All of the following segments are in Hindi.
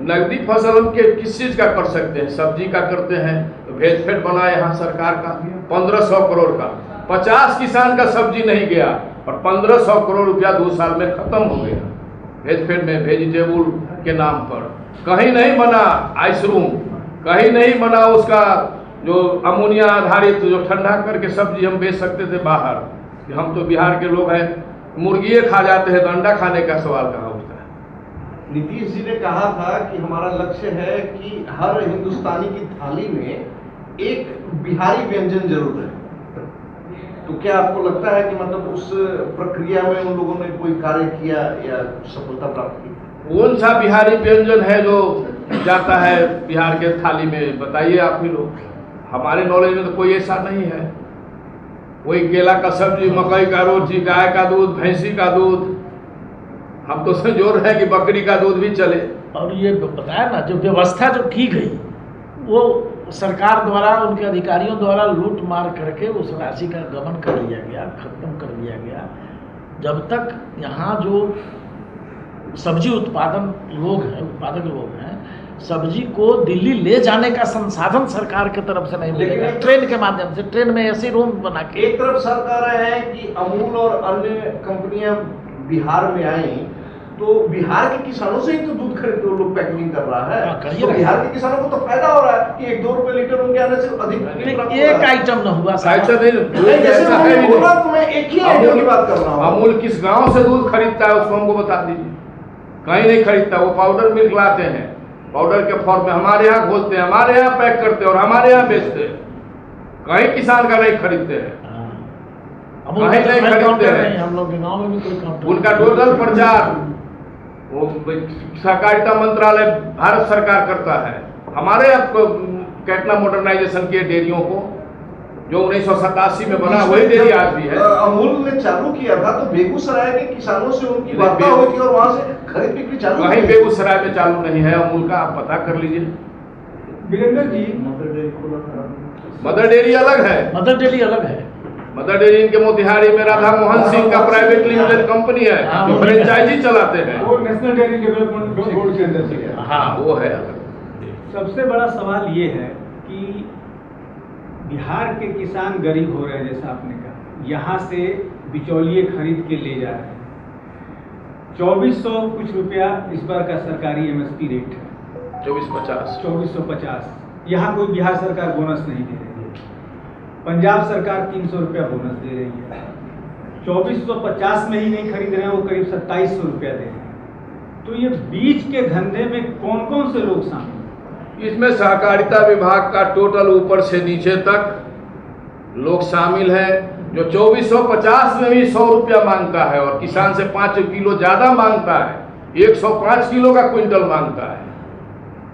नकदी फसल हम किस चीज़ का कर सकते हैं? सब्जी का करते हैं तो भेजफेड बना यहाँ सरकार का 1500 करोड़ का, 50 किसान का सब्जी नहीं गया और 1500 करोड़ रुपया 2 साल में खत्म हो गया भेजफेड में, वेजिटेबल के नाम पर। कहीं नहीं बना आइसरूम, कहीं नहीं बना उसका जो अमोनिया आधारित जो ठंडा करके सब्जी हम बेच सकते थे बाहर। कि हम तो बिहार के लोग हैं, मुर्गिए खा जाते हैं तो अंडा खाने का सवाल कहाँ उठता है? नीतीश जी ने कहा था कि हमारा लक्ष्य है कि हर हिंदुस्तानी की थाली में एक बिहारी व्यंजन जरूर है। तो क्या आपको लगता है कि मतलब उस प्रक्रिया में उन लोगों ने कोई कार्य किया या सफलता प्राप्त की? कौन सा बिहारी व्यंजन है जो जाता है बिहार के थाली में? बताइए आप ही लोग। हमारे नॉलेज में तो कोई ऐसा नहीं है। कोई केला का सब्जी, मकई का रोटी, गाय का दूध, भैंसी का दूध, हम तो जोर है कि बकरी का दूध भी चले। और ये बताया ना, जो व्यवस्था जो की गई वो सरकार द्वारा, उनके अधिकारियों द्वारा लूट मार करके उस राशि का गबन कर लिया गया, खत्म कर दिया गया। जब तक यहाँ जो सब्जी उत्पादक लोग हैं, सब्जी को दिल्ली ले जाने का संसाधन सरकार की तरफ से नहीं मिलेगा। ट्रेन के माध्यम से, ट्रेन में ऐसे रूम बना के। एक तरफ सर कह रहे हैं कि अमूल और अन्य कंपनियां बिहार में आई तो बिहार के किसानों से ही तो दूध खरीद वो लोग पैकेजिंग कर रहा है। तो बिहार के किसानों को तो फायदा हो रहा है कि 1-2 रुपए लीटर उनके आने से अधिक एक आइटम न हुआ। मैं एक ही आइटम की बात कर रहा हूँ। अमूल किस गांव से दूध खरीदता है उसको हमको बता दीजिए। कहीं नहीं खरीदता। वो पाउडर मिल्क लाते हैं, पाउडर के फॉर्म में हमारे यहाँ घोलते हैं, हमारे यहाँ पैक करते हैं और हमारे यहाँ बेचते हैं। कहीं किसान का नहीं खरीदते हैं, कहीं नहीं खरीदते हैं। हम लोग के गाँव में भी कोई काउंटर। उनका टोटल प्रचार वो सहकारिता मंत्रालय भारत सरकार करता है। हमारे आपको कैटना मॉडर्नाइजेशन किए डेयरियों को, जो 1987 में बना वही डेयरी आज भी है। अमूल ने चालू किया था तो बेगूसराय के किसानों से उनकी वार्ता हुई थी और वहां से खरीद बिक्री चालू। कहीं बेगूसराय में चालू नहीं है अमूल का, आप पता कर लीजिए। वीरेंद्र जी, मदर डेयरी अलग है। मदर डेयरी अलग है। मदर डेयरी इनके मोतिहारी में राधा मोहन सिंह का प्राइवेट लिमिटेड कंपनी है जो फ्रेंचाइजी चलाते हैं। वो नेशनल डेयरी डेवलपमेंट बोर्ड के अंदर से है। हाँ, वो है। सबसे बड़ा सवाल ये है कि बिहार के किसान गरीब हो रहे हैं, जैसा आपने कहा, यहाँ से बिचौलिए खरीद के ले जा रहे हैं। 2400 कुछ रुपया इस बार का सरकारी MSP रेट है। 2450। यहाँ कोई बिहार सरकार बोनस नहीं दे रही है। पंजाब सरकार 300 रुपया बोनस दे रही है। 2450 में ही नहीं खरीद रहे हैं, वो करीब 2700 रुपया दे रहे हैं। तो ये बीच के धंधे में कौन कौन से लोग शामिल? इसमें सहकारिता विभाग का टोटल ऊपर से नीचे तक लोग शामिल हैं। जो 2450 में भी 100 रुपया मांगता है और किसान से 5 किलो ज्यादा मांगता है, 105 किलो का क्विंटल मांगता है।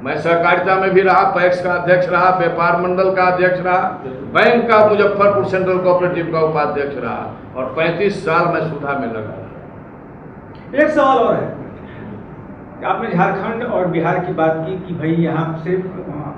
मैं सहकारिता में भी रहा, पैक्स का अध्यक्ष रहा, व्यापार मंडल का अध्यक्ष रहा, बैंक का मुजफ्फरपुर सेंट्रल कोऑपरेटिव का उपाध्यक्ष रहा और 35 साल में सुधा में लगा रहा। एक सवाल और है, आपने झारखंड और बिहार की बात की कि भाई यहाँ से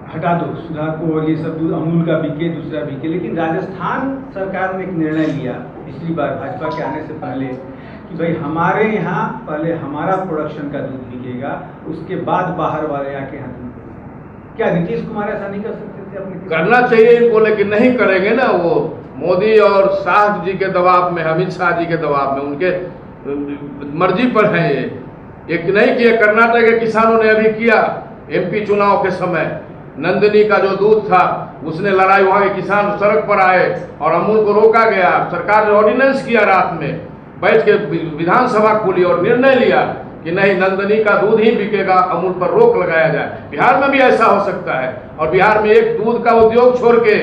हटा दो सुधा को और ये सब दूध अमूल का बिके, दूसरा बिके। लेकिन राजस्थान सरकार ने एक निर्णय लिया पिछली बार भाजपा के आने से पहले कि भाई हमारे यहाँ पहले हमारा प्रोडक्शन का दूध बिकेगा, उसके बाद बाहर वाले आके यहाँ दूध बिकेगा। क्या नीतीश कुमार ऐसा नहीं कर सकते थे अपने? करना चाहिए इनको, लेकिन नहीं करेंगे ना। वो मोदी और शाह जी के दबाव में, अमित शाह जी के दबाव में, उनके मर्जी पर है ये। एक नहीं किया, कर्नाटक के किसानों ने अभी किया MP चुनाव के समय। नंदिनी का जो दूध था उसने लड़ाई, वहाँ के किसान सड़क पर आए और अमूल को रोका गया। सरकार ने ऑर्डिनेंस किया, रात में बैठ के विधानसभा खोली और निर्णय लिया कि नहीं, नंदिनी का दूध ही बिकेगा, अमूल पर रोक लगाया जाए। बिहार में भी ऐसा हो सकता है और बिहार में एक दूध का उद्योग छोड़ के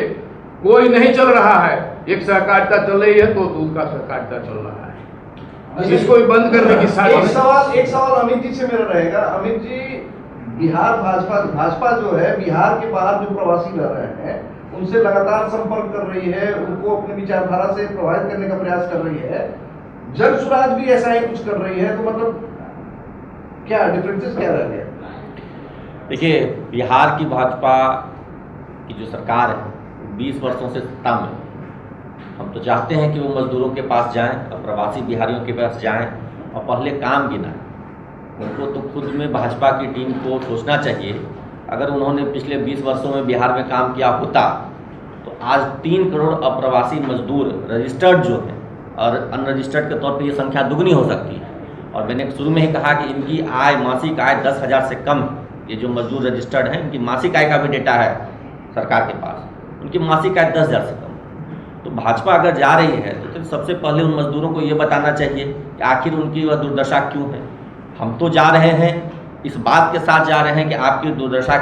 कोई नहीं चल रहा है। एक सहकारिता चल रही है तो दूध का सहकारिता चल रहा है, जिसको भी बंद करने की साजिश। एक सवाल अमित जी से मेरा रहेगा। अमित जी, बिहार भाजपा जो है, बिहार के बाहर जो प्रवासी रह रहे हैं उनसे लगातार संपर्क कर रही है, उनको अपनी विचारधारा से प्रभावित करने का प्रयास कर रही है। जन स्वराज भी ऐसा ही कुछ कर रही है, तो मतलब क्या डिफरेंसेस क्या रह गया? देखिए, बिहार की भाजपा की जो सरकार है 20 वर्षों से सत्ता में। हम तो चाहते हैं कि वो मजदूरों के पास जाएं और प्रवासी बिहारियों के पास जाएं और पहले काम गिनाएं। उनको तो खुद में भाजपा की टीम को सोचना चाहिए। अगर उन्होंने पिछले 20 वर्षों में बिहार में काम किया होता तो आज 3 करोड़ अप्रवासी मजदूर रजिस्टर्ड जो हैं और अनरजिस्टर्ड के तौर पे ये संख्या दुगनी हो सकती है। और मैंने शुरू में ही कहा कि इनकी आय, मासिक आय 10,000 से कम है। ये जो मजदूर रजिस्टर्ड हैं, इनकी मासिक आय का भी डेटा है सरकार के पास, उनकी मासिक आय 10,000 से कम। तो भाजपा अगर जा रही है तो सबसे पहले उन मजदूरों को ये बताना चाहिए कि आखिर उनकी वह दुर्दशा क्यों है। हम तो जा रहे हैं इस बात के साथ जा रहे हैं कि आपकी दुर्दशा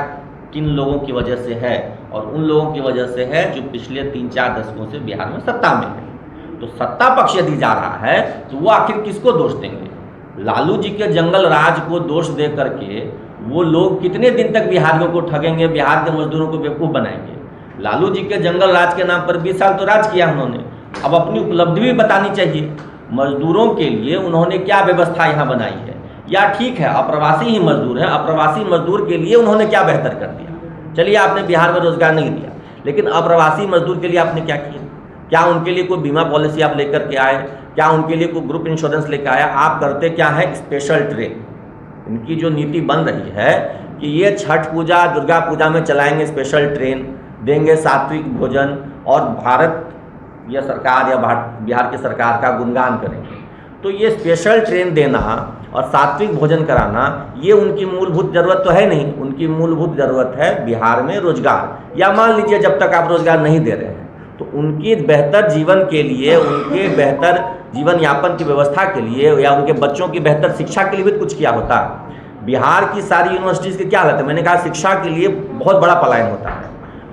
किन लोगों की वजह से है, और उन लोगों की वजह से है जो पिछले 3-4 दशकों से बिहार में सत्ता में है। तो सत्ता पक्ष यदि जा रहा है तो वो आखिर किसको दोष देंगे? लालू जी के जंगल राज को दोष दे करके वो लोग कितने दिन तक बिहारियों को ठगेंगे, बिहार के मजदूरों को बेवकूफ़ बनाएंगे? लालू जी के जंगल राज के नाम पर 20 साल तो राज किया उन्होंने, अब अपनी उपलब्धि भी बतानी चाहिए। मजदूरों के लिए उन्होंने क्या व्यवस्था यहाँ बनाई है, या ठीक है अप्रवासी ही मजदूर हैं, अप्रवासी मजदूर के लिए उन्होंने क्या बेहतर कर दिया? चलिए आपने बिहार में रोजगार नहीं दिया, लेकिन अप्रवासी मजदूर के लिए आपने क्या किया? क्या उनके लिए कोई बीमा पॉलिसी आप लेकर के आए? क्या उनके लिए कोई ग्रुप इंश्योरेंस लेकर आया? आप करते क्या है? Special train. इनकी जो नीति बन रही है कि ये छठ पूजा, दुर्गा पूजा में चलाएंगे स्पेशल ट्रेन, देंगे सात्विक भोजन, और भारत या सरकार या बिहार की सरकार का गुणगान करेंगे। तो ये स्पेशल ट्रेन देना और सात्विक भोजन कराना, ये उनकी मूलभूत ज़रूरत तो है नहीं। उनकी मूलभूत ज़रूरत है बिहार में रोजगार, या मान लीजिए जब तक आप रोजगार नहीं दे रहे हैं तो उनकी बेहतर जीवन के लिए, उनके बेहतर जीवन यापन की व्यवस्था के लिए, या उनके बच्चों की बेहतर शिक्षा के लिए भी कुछ किया होता। बिहार की सारी यूनिवर्सिटीज़ की क्या हालत है? मैंने कहा शिक्षा के लिए बहुत बड़ा पलायन होता है।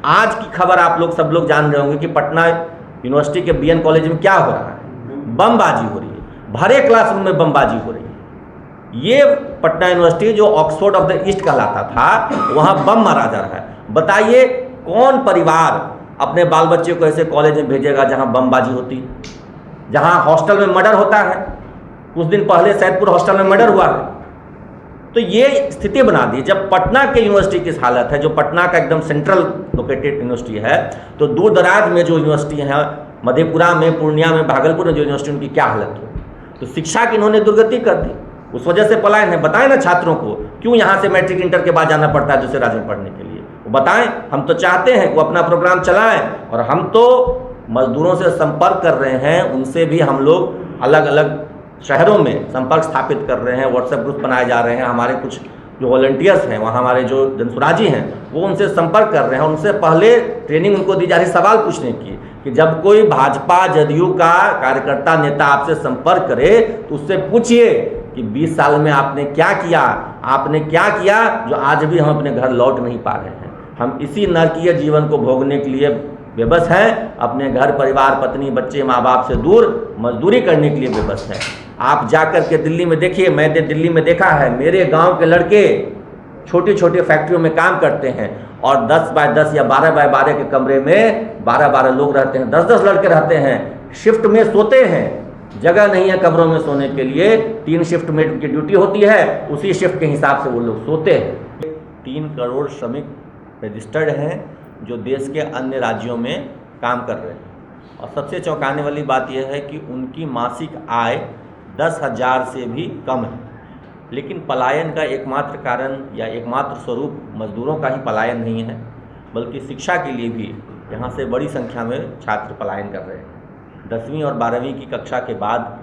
आज की खबर आप लोग सब लोग जान रहे होंगे कि पटना यूनिवर्सिटी के BN कॉलेज में क्या हो रहा है? बमबाजी हो रही है, भरे क्लासरूम में बमबाजी हो रही है। ये पटना यूनिवर्सिटी जो ऑक्सफोर्ड ऑफ द ईस्ट कहलाता था, वहाँ बम मारा जा रहा है। बताइए कौन परिवार अपने बाल बच्चे को ऐसे कॉलेज में भेजेगा जहाँ बमबाजी होती, जहाँ हॉस्टल में मर्डर होता है? कुछ दिन पहले सैदपुर हॉस्टल में मर्डर हुआ है। तो ये स्थिति बना दी। जब पटना के यूनिवर्सिटी की हालत है, जो पटना का एकदम सेंट्रल लोकेटेड यूनिवर्सिटी है, तो दूर दराज में जो यूनिवर्सिटी है, मधेपुरा में, पूर्णिया में, भागलपुर में जो यूनिवर्सिटी, उनकी क्या हालत हो? तो शिक्षा की इन्होंने दुर्गति कर दी, उस वजह से पलायन है। बताएं ना छात्रों को क्यों यहाँ से मैट्रिक इंटर के बाद जाना पड़ता है दूसरे राज्य में पढ़ने के लिए? वो बताएं। हम तो चाहते हैं वो अपना प्रोग्राम चलाएं, और हम तो मजदूरों से संपर्क कर रहे हैं, उनसे भी हम लोग अलग अलग शहरों में संपर्क स्थापित कर रहे हैं, व्हाट्सएप ग्रुप बनाए जा रहे हैं। हमारे कुछ जो वॉलंटियर्स हैं वहाँ, हमारे जो जनसुराजी हैं, वो उनसे संपर्क कर रहे हैं। उनसे पहले ट्रेनिंग उनको दी जा रही सवाल पूछने की, कि जब कोई भाजपा जदयू का कार्यकर्ता नेता आपसे संपर्क करे तो उससे पूछिए कि 20 साल में आपने क्या किया, आपने क्या किया जो आज भी हम अपने घर लौट नहीं पा रहे हैं। हम इसी नरकीय जीवन को भोगने के लिए बेबस हैं, अपने घर परिवार, पत्नी, बच्चे, माँ बाप से दूर मजदूरी करने के लिए बेबस हैं। आप जाकर के दिल्ली में देखिए, मैंने दिल्ली में देखा है, मेरे गांव के लड़के छोटी छोटी फैक्ट्रियों में काम करते हैं, और 10 बाय 10 या 12 बाय 12 के कमरे में 12-12 लोग रहते हैं, 10-10 लड़के रहते हैं, शिफ्ट में सोते हैं, जगह नहीं है कमरों में सोने के लिए। 3 शिफ्ट में उनकी ड्यूटी होती है, उसी शिफ्ट के हिसाब से वो लोग सोते हैं। 3 करोड़ श्रमिक रजिस्टर्ड हैं जो देश के अन्य राज्यों में काम कर रहे हैं। और सबसे चौंकाने वाली बात यह है कि उनकी मासिक आय 10,000 से भी कम है। लेकिन पलायन का एकमात्र कारण या एकमात्र स्वरूप मजदूरों का ही पलायन नहीं है, बल्कि शिक्षा के लिए भी यहाँ से बड़ी संख्या में छात्र पलायन कर रहे हैं। 10वीं और 12वीं की कक्षा के बाद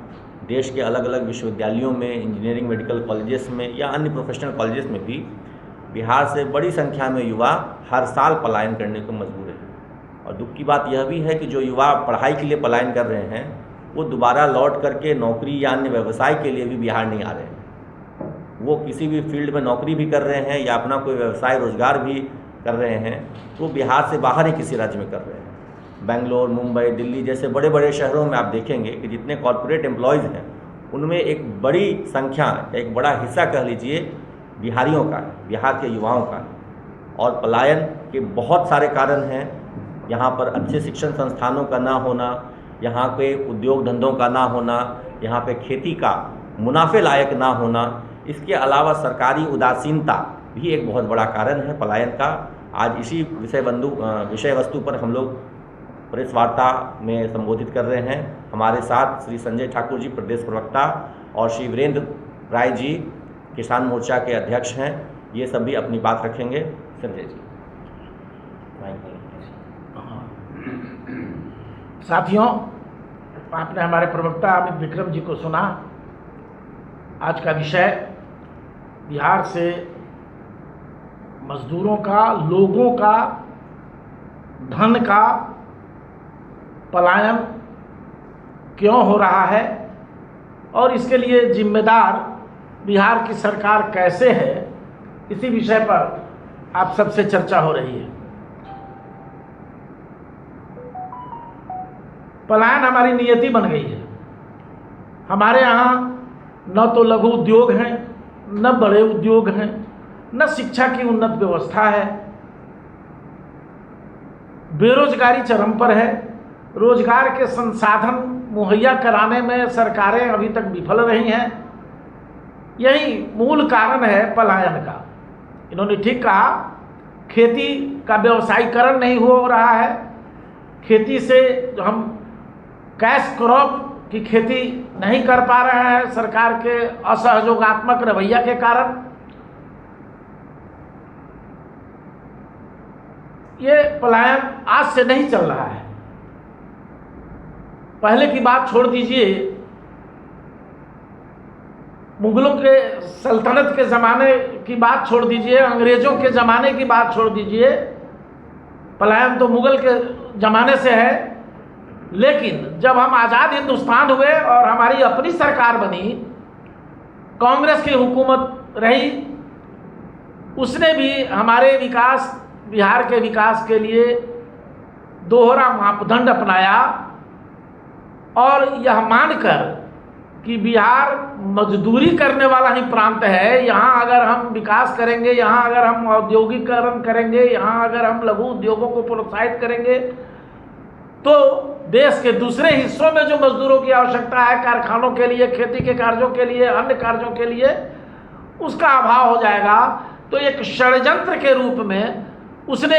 देश के अलग अलग विश्वविद्यालयों में, इंजीनियरिंग, मेडिकल कॉलेजेस में या अन्य प्रोफेशनल कॉलेजेस में भी बिहार से बड़ी संख्या में युवा हर साल पलायन करने को मजबूर हैं। और दुख की बात यह भी है कि जो युवा पढ़ाई के लिए पलायन कर रहे हैं वो दोबारा लौट करके नौकरी या अन्य व्यवसाय के लिए भी बिहार नहीं आ रहे हैं। वो किसी भी फील्ड में नौकरी भी कर रहे हैं या अपना कोई व्यवसाय रोजगार भी कर रहे हैं, तो बिहार से बाहर ही किसी राज्य में कर रहे हैं। बेंगलोर, मुंबई, दिल्ली जैसे बड़े बड़े शहरों में आप देखेंगे कि जितने कॉरपोरेट एम्प्लॉयज़ हैं उनमें एक बड़ी संख्या, एक बड़ा हिस्सा कह लीजिए बिहारियों का, बिहार के युवाओं का। और पलायन के बहुत सारे कारण हैं। यहाँ पर अच्छे शिक्षण संस्थानों का ना होना, यहाँ पे उद्योग धंधों का ना होना, यहाँ पे खेती का मुनाफे लायक ना होना, इसके अलावा सरकारी उदासीनता भी एक बहुत बड़ा कारण है पलायन का। आज इसी विषय वस्तु पर हम लोग प्रेस वार्ता में संबोधित कर रहे हैं। हमारे साथ श्री संजय ठाकुर जी, प्रदेश प्रवक्ता, और श्री वीरेंद्र राय जी, किसान मोर्चा के अध्यक्ष हैं, ये सब भी अपनी बात रखेंगे। संजय जी। साथियों, आपने हमारे प्रवक्ता अमित विक्रम जी को सुना। आज का विषय बिहार से मजदूरों का, लोगों का, धन का पलायन क्यों हो रहा है और इसके लिए जिम्मेदार बिहार की सरकार कैसे है, इसी विषय पर आप सबसे चर्चा हो रही है। पलायन हमारी नियति बन गई है। हमारे यहाँ न तो लघु उद्योग हैं, न बड़े उद्योग हैं, न शिक्षा की उन्नत व्यवस्था है। बेरोजगारी चरम पर है। रोजगार के संसाधन मुहैया कराने में सरकारें अभी तक विफल रही हैं। यही मूल कारण है पलायन का। इन्होंने ठीक कहा, खेती का व्यवसायीकरण नहीं हो रहा है। खेती से जो हम कैश क्रॉप की खेती नहीं कर पा रहे हैं सरकार के असहयोगात्मक रवैया के कारण। ये पलायन आज से नहीं चल रहा है। पहले की बात छोड़ दीजिए, मुगलों के सल्तनत के ज़माने की बात छोड़ दीजिए, अंग्रेज़ों के ज़माने की बात छोड़ दीजिए। पलायन तो मुगल के ज़माने से है। लेकिन जब हम आज़ाद हिंदुस्तान हुए और हमारी अपनी सरकार बनी, कांग्रेस की हुकूमत रही, उसने भी हमारे विकास, बिहार के विकास के लिए दोहरा मापदंड अपनाया और यह मानकर कि बिहार मजदूरी करने वाला ही प्रांत है, यहाँ अगर हम विकास करेंगे, यहाँ अगर हम औद्योगिकरण करेंगे, यहाँ अगर हम लघु उद्योगों को प्रोत्साहित करेंगे, तो देश के दूसरे हिस्सों में जो मजदूरों की आवश्यकता है कारखानों के लिए, खेती के कार्यों के लिए, अन्य कार्यों के लिए, उसका अभाव हो जाएगा। तो एक षड्यंत्र के रूप में उसने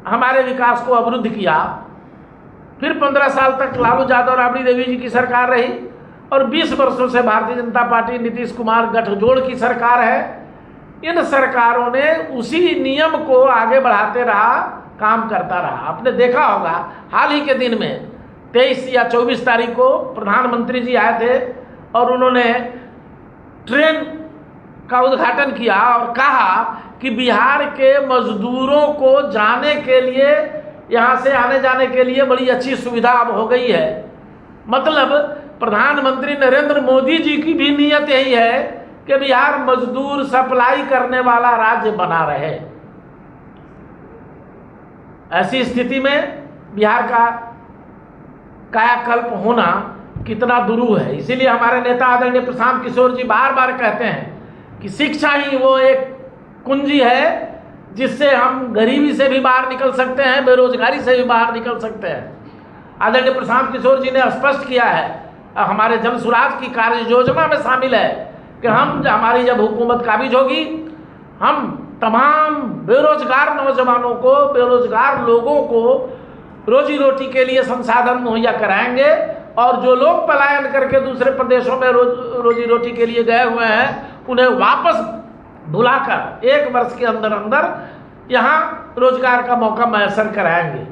हमारे विकास को अवरुद्ध किया। फिर 15 साल तक लालू यादव, राबड़ी देवी जी की सरकार रही और 20 वर्षों से भारतीय जनता पार्टी, नीतीश कुमार गठजोड़ की सरकार है। इन सरकारों ने उसी नियम को आगे बढ़ाते रहा, काम करता रहा। आपने देखा होगा हाल ही के दिन में 23 या 24 तारीख को प्रधानमंत्री जी आए थे और उन्होंने ट्रेन का उद्घाटन किया और कहा कि बिहार के मजदूरों को जाने के लिए, यहाँ से आने जाने के लिए बड़ी अच्छी सुविधा अब हो गई है। मतलब प्रधानमंत्री नरेंद्र मोदी जी की भी नीयत यही है कि बिहार मजदूर सप्लाई करने वाला राज्य बना रहे। ऐसी स्थिति में बिहार का कायाकल्प होना कितना दुरूह है। इसीलिए हमारे नेता आदरणीय प्रशांत किशोर जी बार बार कहते हैं कि शिक्षा ही वो एक कुंजी है जिससे हम गरीबी से भी बाहर निकल सकते हैं, बेरोजगारी से भी बाहर निकल सकते हैं। आदरणीय प्रशांत किशोर जी ने स्पष्ट किया है, हमारे जन सुराज की कार्य योजना में शामिल है कि हमारी जब हुकूमत काबिज होगी, हम तमाम बेरोजगार नौजवानों को, बेरोजगार लोगों को रोजी रोटी के लिए संसाधन मुहैया कराएंगे और जो लोग पलायन करके दूसरे प्रदेशों में रोजी रोटी के लिए गए हुए हैं, उन्हें वापस बुलाकर 1 वर्ष के अंदर अंदर यहाँ रोजगार का मौका मैसर कराएंगे।